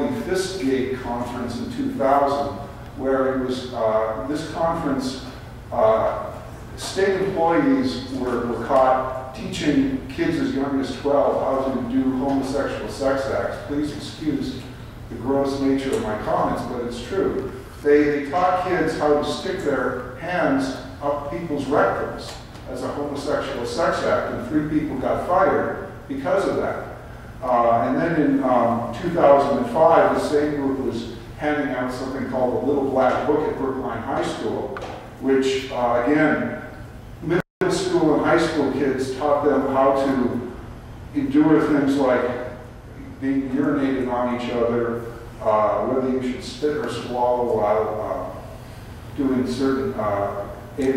the Fistgate Conference in 2000, where it was, this conference, state employees were caught teaching kids as young as 12 how to do homosexual sex acts. Please excuse the gross nature of my comments, but it's true. They taught kids how to stick their hands up people's rectums as a homosexual sex act, and 3 people got fired because of that. And then in 2005, the same group was handing out something called the Little Black Book at Brookline High School, which, again, middle school and high school kids taught them how to endure things like being urinated on each other, whether you should spit or swallow while doing certain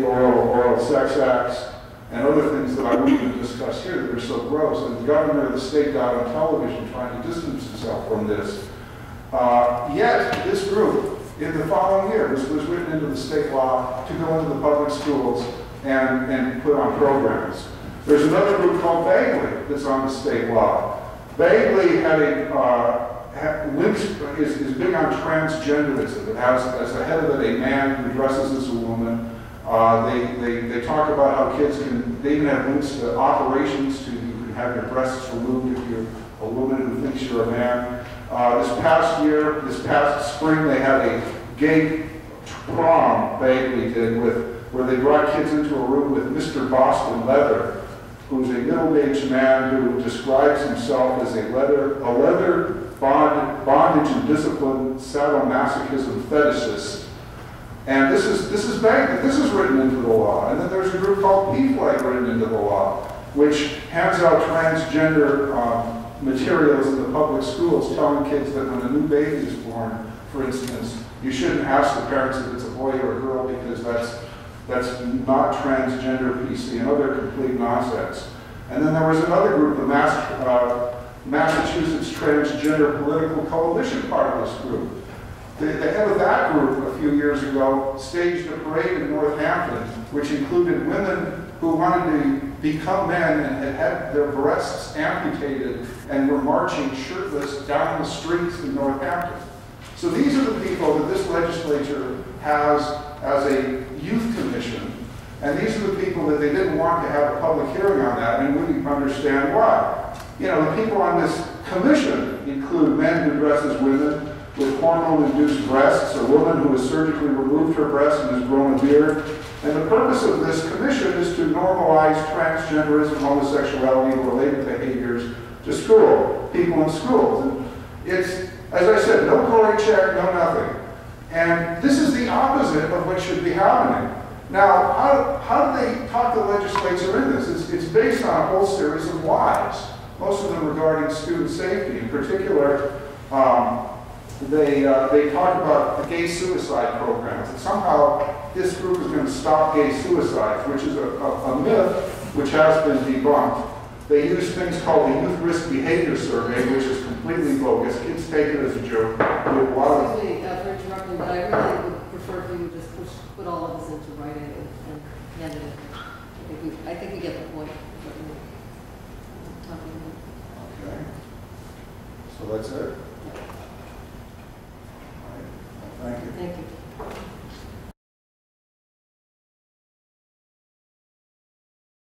oral sex acts, and other things that I wouldn't even discuss here that are so gross. And the governor of the state got on television trying to distance himself from this. Yet, this group, in the following year, this was written into the state law to go into the public schools and put on programs. There's another group called Bagley that's on the state law. Bagley had is big on transgenderism. It has, as the head of it, a man who dresses as a woman. They talk about how kids they even have links to operations you can have your breasts removed if you're a woman who thinks you're a man. This past spring, they had a gay prom, Bagley did, where they brought kids into a room with Mr. Boston Leather, who's a middle-aged man who describes himself as a leather bondage and discipline sadomasochism fetishist. And this is Bagley. This is written into the law. And then there's a group called PFLAG written into the law, which hands out transgender materials in the public schools, telling kids that when a new baby is born, for instance, you shouldn't ask the parents if it's a boy or a girl because that's not transgender PC and other complete nonsense. And then there was another group, the Massachusetts Transgender Political Coalition, part of this group. The head of that group a few years ago staged a parade in Northampton, which included women who wanted to become men and had their breasts amputated and were marching shirtless down the streets in Northampton. So these are the people that this legislature has as a youth commission, and these are the people that they didn't want to have a public hearing on that, and we understand why. You know, the people on this commission include men who dress as women with hormone-induced breasts, a woman who has surgically removed her breast and has grown a beard. And the purpose of this commission is to normalize transgenderism, homosexuality, and related behaviors to people in schools. And it's, as I said, no Cory check, no nothing. And this is the opposite of what should be happening. Now, how do they talk the legislature in this? It's based on a whole series of lies, most of them regarding student safety. In particular, they talk about the gay suicide programs, and somehow this group is going to stop gay suicides, which is a myth which has been debunked. They use things called the Youth Risk Behavior Survey, which is completely bogus. Kids take it as a joke. Excuse me for interrupting, but I really would prefer if you just put all of this into writing and hand it in. I think we get the point of what you're talking about. Okay. So that's it? Yeah.